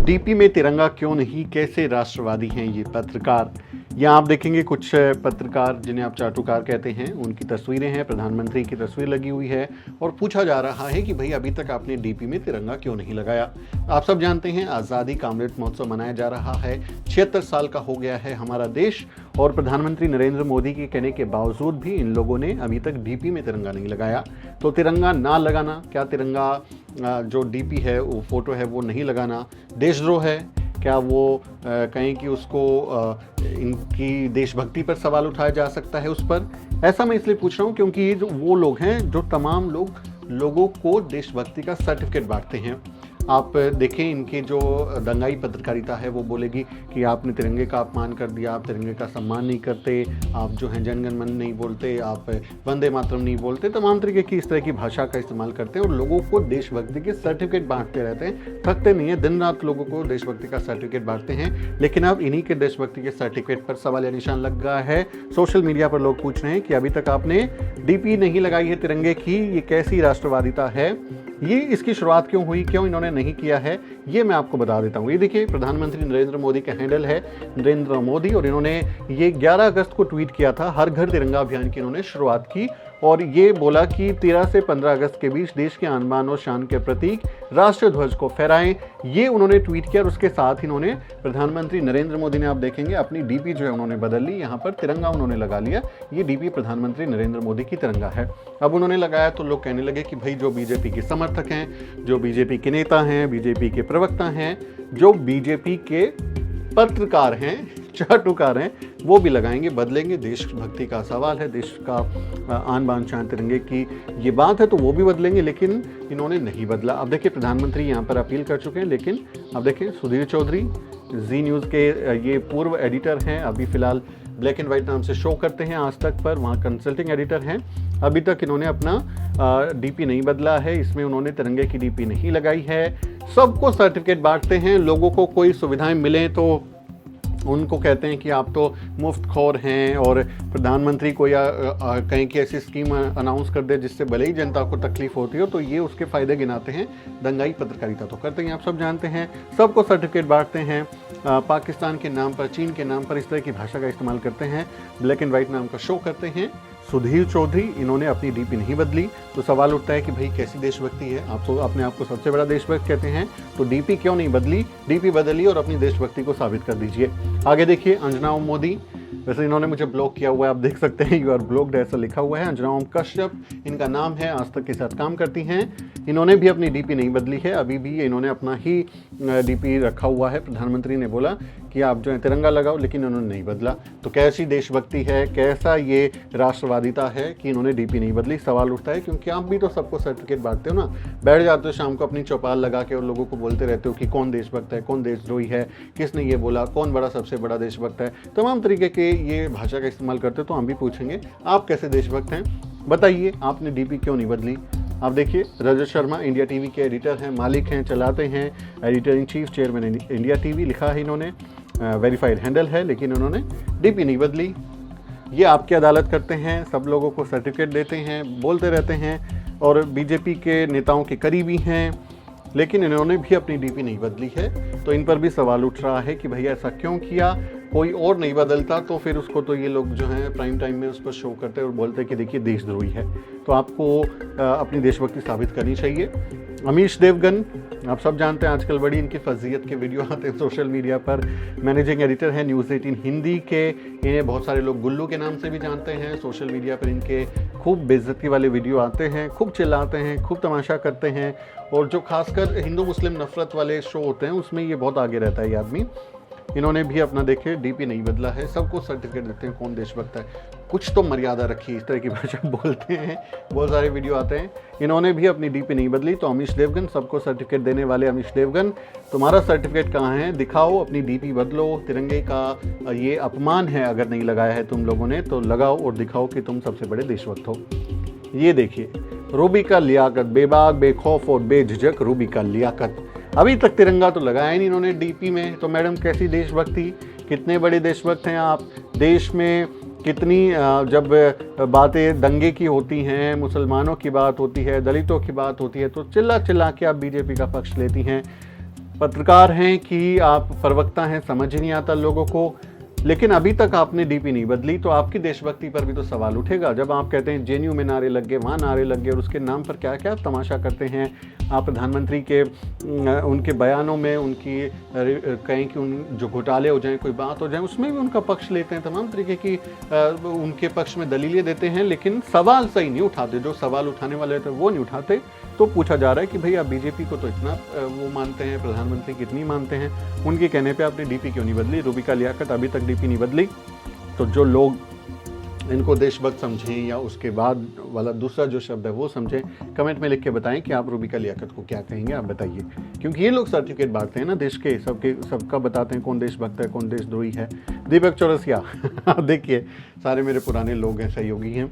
DP में तिरंगा क्यों नहीं, कैसे राष्ट्रवादी हैं ये पत्रकार। यहाँ आप देखेंगे कुछ पत्रकार जिन्हें आप चाटुकार कहते हैं, उनकी तस्वीरें हैं, प्रधानमंत्री की तस्वीर लगी हुई है और पूछा जा रहा है कि भाई अभी तक आपने डीपी में तिरंगा क्यों नहीं लगाया। आप सब जानते हैं आज़ादी का अमृत महोत्सव मनाया जा रहा है, 76 साल का हो गया है हमारा देश और प्रधानमंत्री नरेंद्र मोदी के कहने के बावजूद भी इन लोगों ने अभी तक डीपी में तिरंगा नहीं लगाया। तो तिरंगा ना लगाना, क्या तिरंगा जो डीपी है वो फोटो है वो नहीं लगाना देशद्रोह है? क्या वो कहें कि उसको इनकी देशभक्ति पर सवाल उठाया जा सकता है उस पर? ऐसा मैं इसलिए पूछ रहा हूँ क्योंकि ये जो वो लोग हैं जो तमाम लोगों को देशभक्ति का सर्टिफिकेट बांटते हैं। आप देखें इनकी जो दंगाई पत्रकारिता है वो बोलेगी कि आपने तिरंगे का अपमान कर दिया, आप तिरंगे का सम्मान नहीं करते, आप जो हैं जनगण मन नहीं बोलते, आप वंदे मातरम नहीं बोलते, तमाम तरीके की इस तरह की भाषा का इस्तेमाल करते हैं और लोगों को देशभक्ति के सर्टिफिकेट बांटते रहते हैं। थकते नहीं है, दिन रात लोगों को देशभक्ति का सर्टिफिकेट बांटते हैं। लेकिन अब इन्हीं के देशभक्ति के सर्टिफिकेट पर सवाल या निशान लग गया है। सोशल मीडिया पर लोग पूछ रहे हैं कि अभी तक आपने डीपी नहीं लगाई है तिरंगे की, ये कैसी राष्ट्रवादिता है, ये इसकी शुरुआत क्यों हुई, क्यों इन्होंने नहीं किया है, ये मैं आपको बता देता हूँ। ये देखिए प्रधानमंत्री नरेंद्र मोदी का हैंडल है नरेंद्र मोदी और इन्होंने ये 11 अगस्त को ट्वीट किया था। हर घर तिरंगा अभियान की इन्होंने शुरुआत की और ये बोला कि 13 से 15 अगस्त के बीच देश के आन-बान और शान के प्रतीक राष्ट्रीय ध्वज को फहराएं, ये उन्होंने ट्वीट किया। और उसके साथ इन्होंने प्रधानमंत्री नरेंद्र मोदी ने, आप देखेंगे अपनी डीपी जो है उन्होंने बदल ली, यहाँ पर तिरंगा उन्होंने लगा लिया। ये डीपी प्रधानमंत्री नरेंद्र मोदी की तिरंगा है। अब उन्होंने लगाया तो लोग कहने लगे कि भाई जो बीजेपी के समर्थक हैं, जो बीजेपी के नेता हैं, बीजेपी के प्रवक्ता हैं, जो बीजेपी के पत्रकार हैं, चाटुकार हैं, वो भी लगाएंगे, बदलेंगे। देशभक्ति का सवाल है, देश का आन बान शान तिरंगे की ये बात है तो वो भी बदलेंगे, लेकिन इन्होंने नहीं बदला। अब देखिए प्रधानमंत्री यहाँ पर अपील कर चुके हैं, लेकिन अब देखिए सुधीर चौधरी जी न्यूज़ के ये पूर्व एडिटर हैं, अभी फिलहाल ब्लैक एंड वाइट नाम से शो करते हैं आज तक पर, वहाँ कंसल्टिंग एडिटर हैं। अभी तक इन्होंने अपना डीपी नहीं बदला है, इसमें उन्होंने तिरंगे की डीपी नहीं लगाई है। सबको सर्टिफिकेट बांटते हैं, लोगों को कोई सुविधाएं मिलें तो उनको कहते हैं कि आप तो मुफ्तखोर हैं और प्रधानमंत्री को या कहीं की ऐसी स्कीम अनाउंस कर दे जिससे भले ही जनता को तकलीफ होती हो तो ये उसके फ़ायदे गिनाते हैं। दंगाई पत्रकारिता तो करते हैं, आप सब जानते हैं। सबको सर्टिफिकेट बांटते हैं, पाकिस्तान के नाम पर, चीन के नाम पर इस तरह की भाषा का इस्तेमाल करते हैं, ब्लैक एंड वाइट नाम का शो करते हैं। सुधीर चौधरी इन्होंने अपनी डीपी नहीं बदली तो सवाल उठता है कि भाई कैसी देशभक्ति है। आप तो अपने आप को सबसे बड़ा देशभक्त कहते हैं तो डीपी क्यों नहीं बदली? डीपी बदली और अपनी देशभक्ति को साबित कर दीजिए। आगे देखिए अंजना ओम मोदी, वैसे इन्होंने मुझे ब्लॉक किया हुआ है, आप देख सकते हैं यू आर ब्लॉक्ड ऐसा लिखा हुआ है। अंजना ओम कश्यप इनका नाम है, आज तक के साथ काम करती हैं। इन्होंने भी अपनी डीपी नहीं बदली है, अभी भी इन्होंने अपना ही डीपी रखा हुआ है। प्रधानमंत्री ने बोला कि आप जो है तिरंगा लगाओ, लेकिन इन्होंने नहीं बदला। तो कैसी देशभक्ति है, कैसा ये राष्ट्रवादिता है कि इन्होंने डीपी नहीं बदली? सवाल उठता है क्योंकि आप भी तो सबको सर्टिफिकेट बांटते हो ना, बैठ जाते हो शाम को अपनी चौपाल लगा के और लोगों को बोलते रहते हो कि कौन देशभक्त है, कौन देशद्रोही है, किसने ये बोला, कौन बड़ा सबसे बड़ा देशभक्त है, तमाम तरीके के ये भाषा का इस्तेमाल करते हो। तो हम भी पूछेंगे आप कैसे देशभक्त हैं, बताइए आपने डीपी क्यों नहीं बदली? आप देखिए रजत शर्मा इंडिया टीवी के एडिटर हैं, मालिक हैं, चलाते हैं, editor in chief, chairman India TV लिखा है इन्होंने, वेरीफाइड हैंडल है, लेकिन उन्होंने डीपी नहीं बदली। ये आपकी अदालत करते हैं, सब लोगों को सर्टिफिकेट देते हैं, बोलते रहते हैं और बीजेपी के नेताओं के करीबी हैं, लेकिन इन्होंने भी अपनी डीपी नहीं बदली है। तो इन पर भी सवाल उठ रहा है कि भैया ऐसा क्यों किया? कोई और नहीं बदलता तो फिर उसको तो ये लोग जो हैं प्राइम टाइम में उस पर शो करते हैं और बोलते हैं कि देखिए देशद्रोही है। तो आपको अपनी देशभक्ति साबित करनी चाहिए। अमीश देवगन, आप सब जानते हैं आजकल बड़ी इनकी फजीयत के वीडियो आते हैं सोशल मीडिया पर। मैनेजिंग एडिटर हैं न्यूज़ 18 हिंदी के, इन्हें बहुत सारे लोग गुल्लू के नाम से भी जानते हैं। सोशल मीडिया पर इनके खूब बेइज्जती वाले वीडियो आते हैं, खूब चिल्लाते हैं, खूब तमाशा करते हैं और जो खासकर हिंदू मुस्लिम नफरत वाले शो होते हैं उसमें ये बहुत आगे रहता है ये आदमी। इन्होंने भी अपना देखे डीपी नहीं बदला है, सबको सर्टिफिकेट देते हैं, कौन देशभक्त है? कुछ तो मर्यादा रखी, इस तरह की भाषा बोलते हैं, बहुत सारे वीडियो आते हैं। इन्होंने भी अपनी डीपी नहीं बदली। तो अमीश देवगन, सबको सर्टिफिकेट देने वाले अमीश देवगन, तुम्हारा सर्टिफिकेट कहाँ है? दिखाओ, अपनी डीपी बदलो। तिरंगे का ये अपमान है, अगर नहीं लगाया है तुम लोगों ने तो लगाओ और दिखाओ कि तुम सबसे बड़े देशभक्त हो। ये देखिए रूबी का लियाकत, बेबाक, बेखौफ और बेझिझक रूबी का लियाकत। अभी तक तिरंगा तो लगाया नहीं इन्होंने डीपी में, तो मैडम कैसी देशभक्ति? कितने बड़े देशभक्त हैं आप? देश में कितनी जब बातें दंगे की होती हैं, मुसलमानों की बात होती है, दलितों की बात होती है तो चिल्ला चिल्ला के आप बीजेपी का पक्ष लेती हैं। पत्रकार हैं कि आप प्रवक्ता हैं, समझ ही नहीं आता लोगों को, लेकिन अभी तक आपने डीपी नहीं बदली, तो आपकी देशभक्ति पर भी तो सवाल उठेगा। जब आप कहते हैं जेएनयू में नारे लग गए, वहाँ नारे लग गए, और उसके नाम पर क्या क्या तमाशा करते हैं आप। प्रधानमंत्री के उनके बयानों में उनकी कहें कि उन जो घोटाले हो जाएं, कोई बात हो जाए, उसमें भी उनका पक्ष लेते हैं, तमाम तरीके की उनके पक्ष में दलीलें देते हैं, लेकिन सवाल सही नहीं उठाते। जो सवाल उठाने वाले थे वो नहीं उठाते। तो पूछा जा रहा है कि भैया बीजेपी को तो इतना वो मानते हैं, प्रधानमंत्री कितनी मानते हैं, उनके कहने पे आपने डीपी क्यों नहीं बदली? रूबिका लियाकत अभी तक डीपी नहीं बदली। तो जो लोग इनको देशभक्त समझें या उसके बाद वाला दूसरा जो शब्द है वो समझें, कमेंट में लिख के बताएं कि आप रूबिका लियाकत को क्या कहेंगे, आप बताइए। क्योंकि ये लोग सर्टिफिकेट बांटते हैं ना देश के, सबका बताते हैं कौन देशभक्त है, कौन देशद्रोही है। दीपक चौरसिया देखिए, सारे मेरे पुराने लोग हैं, सहयोगी हैं।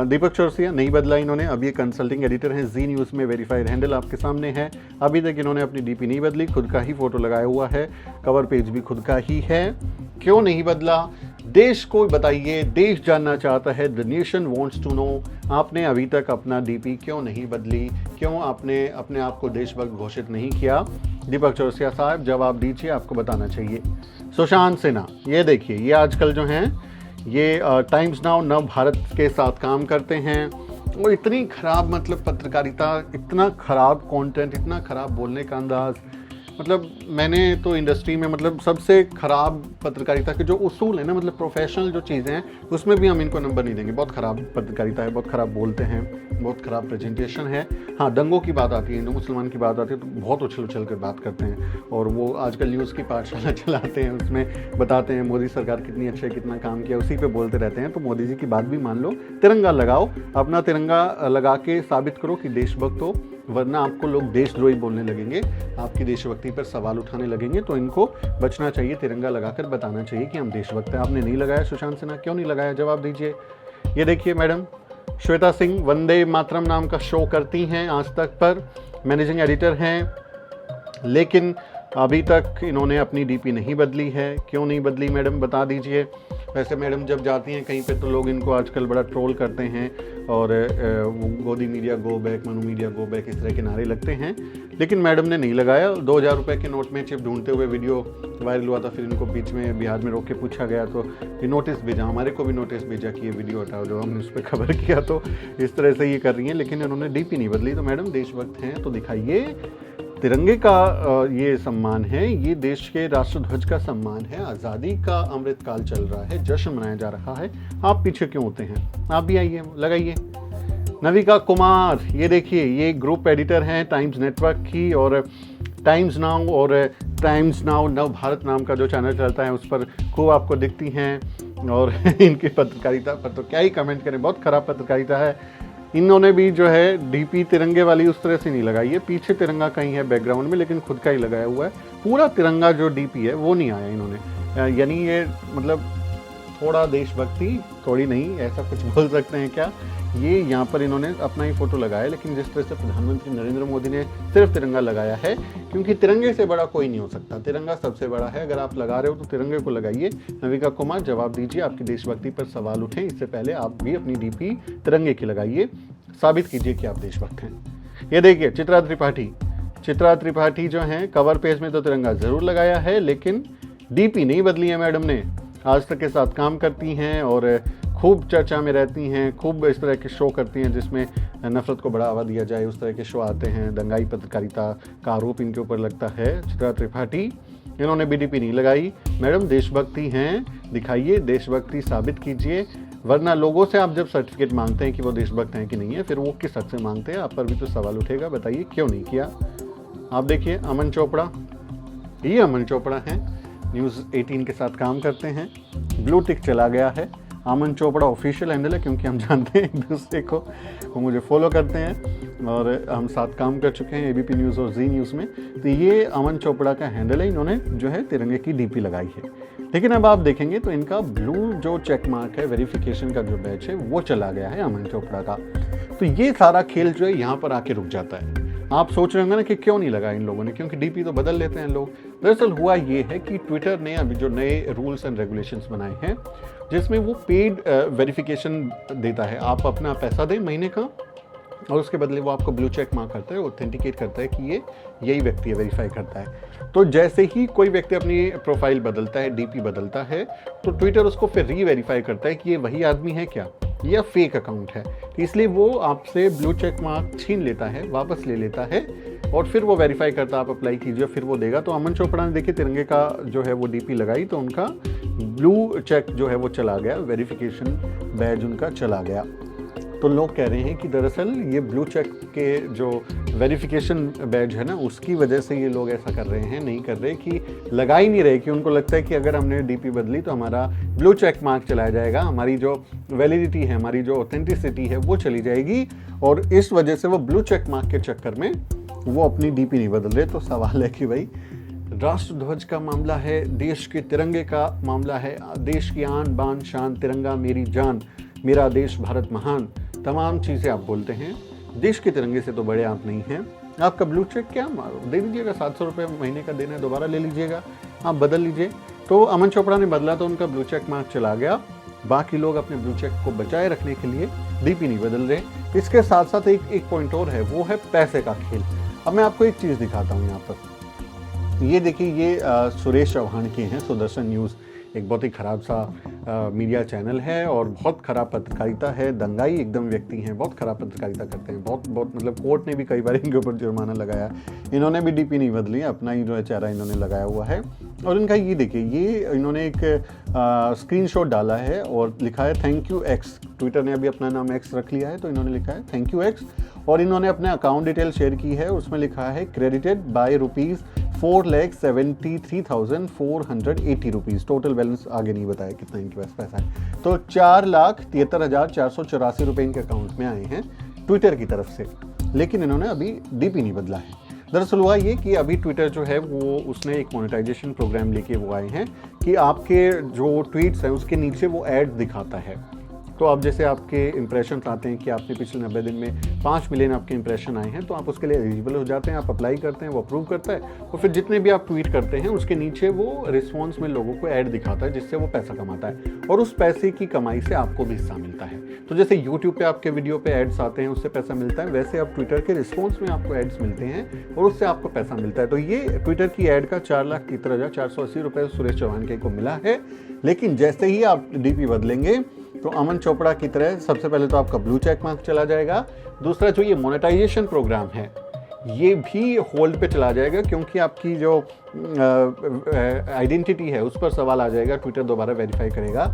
दीपक चौरसिया नहीं बदला इन्होंने, अभी ये कंसल्टिंग एडिटर हैं, जी न्यूज़ में वेरीफाइड हैंडल आपके सामने है। अभी तक इन्होंने अपनी डीपी नहीं बदली, खुद का ही फोटो लगाया हुआ है, कवर पेज भी खुद का ही है। क्यों नहीं बदला? देश को बताइए, देश जानना चाहता है, the nation wants to know. आपने अभी तक अपना डीपी क्यों नहीं बदली? क्यों आपने अपने आप को देशभक्त घोषित नहीं किया? दीपक चौरसिया साहब जवाब दीजिए, आपको बताना चाहिए। सुशांत सिन्हा, ये देखिए, ये आजकल जो हैं ये टाइम्स नाउ नव भारत के साथ काम करते हैं, और इतनी खराब मतलब पत्रकारिता, इतना खराब कंटेंट, इतना खराब बोलने का अंदाज, मतलब मैंने तो इंडस्ट्री में मतलब सबसे ख़राब पत्रकारिता के जो उसूल है ना, मतलब प्रोफेशनल जो चीज़ें हैं, उसमें भी हम इनको नंबर नहीं देंगे। बहुत ख़राब पत्रकारिता है, बहुत ख़राब बोलते हैं, बहुत ख़राब प्रेजेंटेशन है। हाँ, दंगों की बात आती है, हिंदू मुसलमान की बात आती है तो बहुत उछल कर बात करते हैं, और वो आजकल न्यूज़ की पाठशाला चलाते हैं, उसमें बताते हैं मोदी सरकार कितनी अच्छी है, कितना काम किया, उसी पे बोलते रहते हैं। तो मोदी जी की बात भी मान लो, तिरंगा लगाओ, अपना तिरंगा लगा के साबित करो कि देशभक्त हो, वरना आपको लोग देशद्रोही बोलने लगेंगे, आपकी देशभक्ति पर सवाल उठाने लगेंगे। तो इनको बचना चाहिए, तिरंगा लगाकर बताना चाहिए कि हम देशभक्त हैं। आपने नहीं लगाया सुशांत सिन्हा, क्यों नहीं लगाया? जवाब दीजिए। ये देखिए मैडम श्वेता सिंह वंदे मातरम नाम का शो करती हैं आज तक पर, मैनेजिंग एडिटर हैं, लेकिन अभी तक इन्होंने अपनी डीपी नहीं बदली है। क्यों नहीं बदली मैडम, बता दीजिए। वैसे मैडम जब जाती हैं कहीं पे तो लोग इनको आजकल बड़ा ट्रोल करते हैं, और गोदी media go back, Manu media go back, इस तरह के नारे लगते हैं, लेकिन मैडम ने नहीं लगाया। 2000 रुपये के नोट में चिप ढूंढते हुए वीडियो वायरल हुआ था, फिर इनको बीच में बिहार में रोक के पूछा गया, तो ये नोटिस भेजा, हमारे को भी नोटिस भेजा कि ये वीडियो हटाओ, जो हमने उस पर खबर किया। तो इस तरह से ये कर रही हैं, लेकिन इन्होंने डीपी नहीं बदली। तो मैडम देशभक्त हैं तो दिखाइए, तिरंगे का ये सम्मान है, ये देश के राष्ट्रध्वज का सम्मान है, आज़ादी का अमृतकाल चल रहा है, जश्न मनाया जा रहा है, आप पीछे क्यों होते हैं? आप भी आइए, लगाइए। नविका कुमार, ये देखिए, ये ग्रुप एडिटर हैं टाइम्स नेटवर्क की, और टाइम्स नाउ नव भारत नाम का जो चैनल चलता है उस पर खूब आपको दिखती हैं, और इनकी पत्रकारिता पर तो क्या ही कमेंट करें, बहुत ख़राब पत्रकारिता है। इन्होंने भी जो है डीपी तिरंगे वाली उस तरह से नहीं लगाई है, पीछे तिरंगा कहीं है बैकग्राउंड में, लेकिन खुद का ही लगाया हुआ है। पूरा तिरंगा जो डीपी है वो नहीं आया इन्होंने, यानी ये मतलब थोड़ा देशभक्ति, थोड़ी नहीं, ऐसा कुछ बोल सकते हैं क्या? ये यहाँ पर इन्होंने अपना ही फोटो लगाया, लेकिन जिस तरह से प्रधानमंत्री नरेंद्र मोदी ने सिर्फ तिरंगा लगाया है, क्योंकि तिरंगे से बड़ा कोई नहीं हो सकता, तिरंगा सबसे बड़ा है। अगर आप लगा रहे हो तो तिरंगे को लगाइए। नविका कुमार जवाब दीजिए, आपकी देशभक्ति पर सवाल उठे, इससे पहले आप भी अपनी डीपी तिरंगे की लगाइए, साबित कीजिए कि आप देशभक्त हैं। ये देखिए चित्रा त्रिपाठी जो हैं, कवर पेज में तो तिरंगा जरूर लगाया है, लेकिन डीपी नहीं बदली है मैडम ने। आज तक के साथ काम करती हैं और खूब चर्चा में रहती हैं, खूब इस तरह के शो करती हैं जिसमें नफरत को बढ़ावा दिया जाए, उस तरह के शो आते हैं। दंगाई पत्रकारिता का आरोप इनके ऊपर लगता है। चित्रा त्रिपाठी, इन्होंने बीडीपी नहीं लगाई। मैडम देशभक्ति हैं, दिखाइए, देशभक्ति साबित कीजिए, वरना लोगों से आप जब सर्टिफिकेट मांगते हैं कि वो देशभक्त हैं कि नहीं है, फिर वो किस हद से मांगते हैं, आप पर भी तो सवाल उठेगा। बताइए क्यों नहीं किया? आप देखिए अमन चोपड़ा, ये अमन चोपड़ा हैं, न्यूज़ 18 के साथ काम करते हैं, ब्लू टिक चला गया है। अमन चोपड़ा ऑफिशियल हैंडल है, क्योंकि हम जानते हैं एक दूसरे को, वो मुझे फॉलो करते हैं और हम साथ काम कर चुके हैं एबीपी न्यूज़ और जी न्यूज़ में। तो ये अमन चोपड़ा का हैंडल है, इन्होंने जो है तिरंगे की डीपी लगाई है। लेकिन अब आप देखेंगे तो इनका ब्लू जो चेक मार्क है, वेरिफिकेशन का जो बैच है, वो चला गया है अमन चोपड़ा का। तो ये सारा खेल जो है यहाँ पर आके रुक जाता है। आप सोच रहे होंगे ना कि क्यों नहीं लगा इन लोगों ने, क्योंकि डीपी तो बदल लेते हैं लोग। दरअसल हुआ ये है कि ट्विटर ने अभी जो नए रूल्स एंड रेगुलेशंस बनाए हैं, जिसमें वो पेड वेरिफिकेशन देता है। आप अपना पैसा दें महीने का, और उसके बदले वो आपको ब्लू चेक मार्क करता है, ऑथेंटिकेट करता है कि ये यही व्यक्ति है, वेरीफाई करता है। तो जैसे ही कोई व्यक्ति अपनी प्रोफाइल बदलता है, डीपी बदलता है, तो ट्विटर उसको फिर री-वेरीफाई करता है कि ये वही आदमी है क्या या फेक अकाउंट है। तो इसलिए वो आपसे ब्लू चेक मार्क छीन लेता है, वापस ले लेता है और फिर वो वेरीफाई करता है, आप अप्लाई कीजिए, फिर वो देगा। तो अमन चोपड़ा ने देखिए तिरंगे का जो है वो डीपी लगाई तो उनका ब्लू चेक जो है वो चला गया, वेरिफिकेशन बैज उनका चला गया। तो लोग कह रहे हैं कि दरअसल ये ब्लू चेक के जो वेरिफिकेशन बैज है ना, उसकी वजह से ये लोग ऐसा कर रहे हैं, नहीं कर रहे कि लगा ही नहीं रहे, कि उनको लगता है कि अगर हमने डीपी बदली तो हमारा ब्लू चेक मार्क चलाया जाएगा, हमारी जो वैलिडिटी है, हमारी जो ऑथेंटिसिटी है वो चली जाएगी, और इस वजह से वो ब्लू चेक मार्क के चक्कर में वो अपनी डीपी नहीं बदल रहे। तो सवाल है कि भाई राष्ट्र ध्वज का मामला है, देश के तिरंगे का मामला है, देश की आन बान शान, तिरंगा मेरी जान, मेरा देश भारत महान, तमाम चीज़ें आप बोलते हैं, देश के तिरंगे से तो बड़े आप नहीं हैं। आपका ब्लू चेक क्या दे दीजिएगा, 700 रुपये महीने का देना है, दोबारा ले लीजिएगा, आप बदल लीजिए। तो अमन चोपड़ा ने बदला तो उनका ब्लू चेक मार्क चला गया, बाकी लोग अपने ब्लू चेक को बचाए रखने के लिए डीपी नहीं बदल रहे। इसके साथ साथ एक पॉइंट और है, वो है पैसे का खेल। अब मैं आपको एक चीज़ दिखाता हूँ यहाँ पर, ये देखिए, ये सुरेश चौहान के हैं, सुदर्शन न्यूज़ एक बहुत ही ख़राब सा मीडिया चैनल है और बहुत ख़राब पत्रकारिता है, दंगाई एकदम व्यक्ति हैं, बहुत ख़राब पत्रकारिता करते हैं, बहुत मतलब कोर्ट ने भी कई बार इनके ऊपर जुर्माना लगाया। इन्होंने भी डीपी नहीं बदली, अपना ही जो है चेहरा इन्होंने लगाया हुआ है। और इनका ये देखिए, ये इन्होंने एक स्क्रीनशॉट डाला है और लिखा है थैंक यू एक्स। ट्विटर ने अभी अपना नाम एक्स रख लिया है, तो इन्होंने लिखा है थैंक यू एक्स, और इन्होंने अपने अकाउंट डिटेल शेयर की है, उसमें लिखा है क्रेडिटेड बाय ₹4,73,480। टोटल बैलेंस आगे नहीं बताया कितना इनके पास पैसा है। तो 4,73,484 रुपये इनके अकाउंट में आए हैं ट्विटर की तरफ से, लेकिन इन्होंने अभी डीपी नहीं बदला है। दरअसल हुआ ये कि अभी ट्विटर जो है वो उसने एक मोनेटाइजेशन प्रोग्राम लेके वो आए हैं कि आपके जो ट्वीट्स हैं उसके नीचे वो ऐड दिखाता है। तो अब जैसे आपके इंप्रेशन आते हैं कि आपने पिछले 90 दिन में 5 मिलियन आपके इंप्रेशन आए हैं, तो आप उसके लिए एलिजिबल हो जाते हैं, आप अप्लाई करते हैं, वो अप्रूव करता है, और फिर जितने भी आप ट्वीट करते हैं उसके नीचे वो रिस्पॉन्स में लोगों को ऐड दिखाता है, जिससे वो पैसा कमाता है, और उस पैसे की कमाई से आपको भी हिस्सा मिलता है। तो जैसे यूट्यूब पे आपके वीडियो पे एड्स आते हैं, उससे पैसा मिलता है, वैसे अब ट्विटर के रिस्पॉन्स में आपको एड्स मिलते हैं और उससे आपको पैसा मिलता है। तो ये ट्विटर की ऐड का 4,73,480 रुपये सुरेश चौहान के को मिला है। लेकिन जैसे ही आप डीपी बदलेंगे तो अमन चोपड़ा की तरह सबसे पहले तो आपका ब्लू चेक मार्क चला जाएगा, दूसरा जो ये मोनेटाइजेशन प्रोग्राम है ये भी होल्ड पे चला जाएगा, क्योंकि आपकी जो आइडेंटिटी है उस पर सवाल आ जाएगा, ट्विटर दोबारा वेरीफाई करेगा।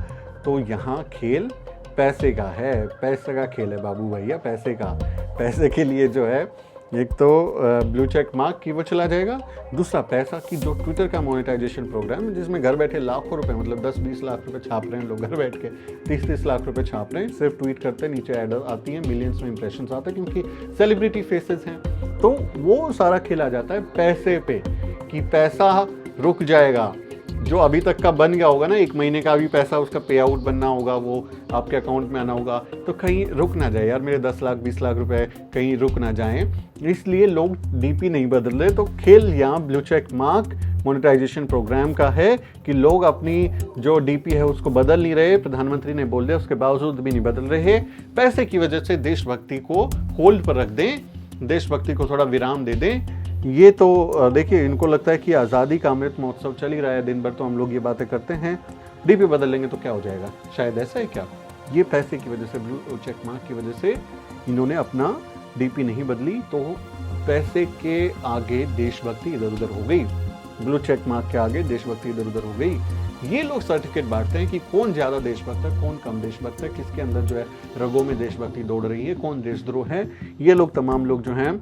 तो यहाँ खेल पैसे का है, पैसे का खेल है बाबू भैया, पैसे का। पैसे के लिए जो है एक तो ब्लू चेक मार्क की वो चला जाएगा, दूसरा पैसा की जो ट्विटर का मोनेटाइजेशन प्रोग्राम है जिसमें घर बैठे लाखों रुपए, मतलब 10-20 लाख रुपए छाप रहे हैं लोग घर बैठ के, 30-30 लाख रुपए छाप रहे हैं, सिर्फ ट्वीट करते हैं, नीचे ऐड आती हैं, मिलियंस में इंप्रेशंस आते हैं क्योंकि सेलिब्रिटी फेसेस हैं। तो वो सारा खेला जाता है पैसे पे, कि पैसा रुक जाएगा, जो अभी तक का बन गया होगा ना, 1 महीने का भी पैसा उसका पे आउट बनना होगा, वो आपके अकाउंट में आना होगा, तो कहीं रुक ना जाए यार, मेरे 10 लाख 20 लाख रुपए कहीं रुक ना जाएं, इसलिए लोग डीपी नहीं बदल रहे। तो खेल यहाँ blue check mark monetization program का है कि लोग अपनी जो डीपी है उसको बदल नहीं रहे, प्रधानमंत्री ने बोल दिया, उसके बावजूद भी नहीं बदल रहे। पैसे की वजह से देशभक्ति को होल्ड पर रख दें, देशभक्ति को थोड़ा विराम दे दें। ये तो देखिए, इनको लगता है कि आज़ादी का अमृत महोत्सव चल ही रहा है, दिन भर तो हम लोग ये बातें करते हैं, डीपी बदल लेंगे तो क्या हो जाएगा, शायद ऐसा है क्या। ये पैसे की वजह से, ब्लू चेक मार्क की वजह से इन्होंने अपना डीपी नहीं बदली, तो पैसे के आगे देशभक्ति इधर उधर हो गई, ब्लू चेक मार्क के आगे देशभक्ति इधर उधर हो गई। ये लोग सर्टिफिकेट बांटते हैं कि कौन ज़्यादा देशभक्त है, कौन कम देशभक्त है, किसके अंदर जो है रगों में देशभक्ति दौड़ रही है, कौन देशद्रोह है। ये लोग तमाम लोग जो हैं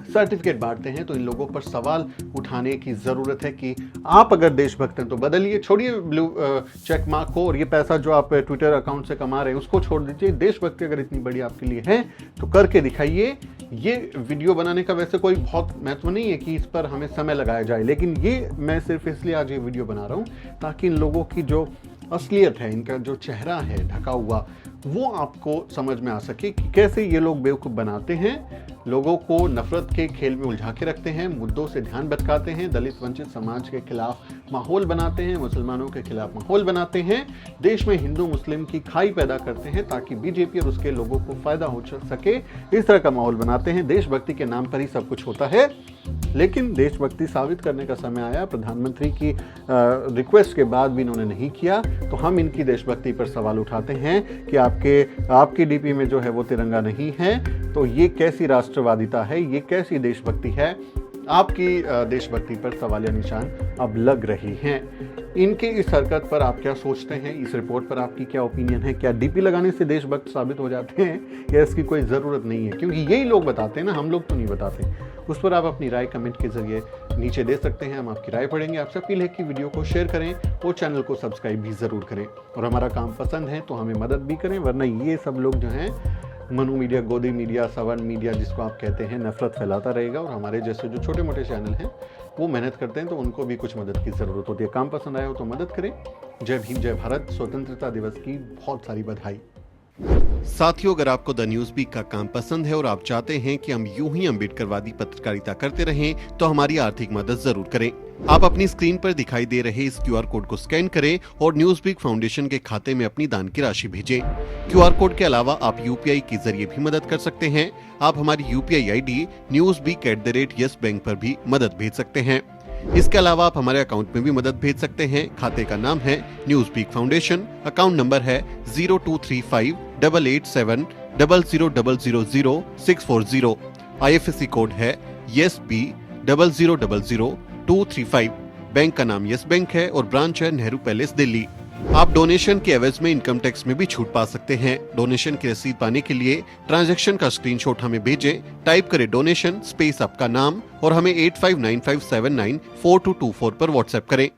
सर्टिफिकेट बांटते हैं। तो इन लोगों पर सवाल उठाने की ज़रूरत है कि आप अगर देशभक्त हैं तो बदलिए, छोड़िए ब्लू चेक मार्क को, और ये पैसा जो आप ट्विटर अकाउंट से कमा रहे हैं उसको छोड़ दीजिए। देशभक्ति अगर इतनी बड़ी आपके लिए है तो करके दिखाइए। ये वीडियो बनाने का वैसे कोई बहुत महत्व नहीं है कि इस पर हमें समय लगाया जाए, लेकिन ये मैं सिर्फ इसलिए आज ये वीडियो बना रहा हूँ ताकि इन लोगों की जो असलियत है, इनका जो चेहरा है ढका हुआ, वो आपको समझ में आ सके कि कैसे ये लोग बेवकूफ़ बनाते हैं, लोगों को नफरत के खेल में उलझा के रखते हैं, मुद्दों से ध्यान भटकाते हैं, दलित वंचित समाज के खिलाफ माहौल बनाते हैं, मुसलमानों के खिलाफ माहौल बनाते हैं, देश में हिंदू मुस्लिम की खाई पैदा करते हैं ताकि बीजेपी और उसके लोगों को फायदा हो सके। इस तरह का माहौल बनाते हैं। देशभक्ति के नाम पर ही सब कुछ होता है, लेकिन देशभक्ति साबित करने का समय आया। प्रधानमंत्री की रिक्वेस्ट के बाद भी इन्होंने नहीं किया, तो हम इनकी देशभक्ति पर सवाल उठाते हैं कि आपकी डीपी में जो है वो तिरंगा नहीं है, तो ये कैसी राष्ट्रवादिता है, ये कैसी देशभक्ति है? आपकी देशभक्ति पर सवालिया निशान अब लग रही हैं। इनके इस हरकत पर आप क्या सोचते हैं? इस रिपोर्ट पर आपकी क्या ओपिनियन है? क्या डीपी लगाने से देशभक्त साबित हो जाते हैं या इसकी कोई ज़रूरत नहीं है? क्योंकि यही लोग बताते हैं ना, हम लोग तो नहीं बताते। उस पर आप अपनी राय कमेंट के जरिए नीचे दे सकते हैं, हम आपकी राय पढ़ेंगे। आपसे अपील है कि वीडियो को शेयर करें और चैनल को सब्सक्राइब भी ज़रूर करें। और हमारा काम पसंद है तो हमें मदद भी करें, वरना ये सब लोग जो हैं मनु मीडिया, गोदी मीडिया, सवर्ण मीडिया जिसको आप कहते हैं, नफरत फैलाता रहेगा। और हमारे जैसे जो छोटे मोटे चैनल हैं वो मेहनत करते हैं, तो उनको भी कुछ मदद की ज़रूरत होती है। काम पसंद आया हो तो मदद करें। जय भीम, जय भारत। स्वतंत्रता दिवस की बहुत सारी बधाई। साथियों, अगर आपको द न्यूज़ वीक का काम पसंद है और आप चाहते हैं कि हम यूं ही अम्बेडकरवादी पत्रकारिता करते रहें, तो हमारी आर्थिक मदद जरूर करें। आप अपनी स्क्रीन पर दिखाई दे रहे इस क्यूआर कोड को स्कैन करें और न्यूज़ वीक फाउंडेशन के खाते में अपनी दान की राशि भेजें। क्यूआर कोड के अलावा आप यूपीआई के जरिए भी मदद कर सकते हैं। आप हमारी यूपीआई आईडी newsweek@yes बैंक पर भी मदद भेज सकते हैं। इसके अलावा आप हमारे अकाउंट में भी मदद भेज सकते हैं। खाते का नाम है Newsweek Foundation, account number है 02358800000640। IFSC कोड है YesB000235। बैंक का नाम यस बैंक है और ब्रांच है नेहरू पैलेस, दिल्ली। आप डोनेशन के एवज में इनकम टैक्स में भी छूट पा सकते हैं। डोनेशन की रसीद पाने के लिए ट्रांजैक्शन का स्क्रीनशॉट हमें भेजें। टाइप करें डोनेशन स्पेस आपका नाम और हमें 8595794224 पर व्हाट्सएप करें।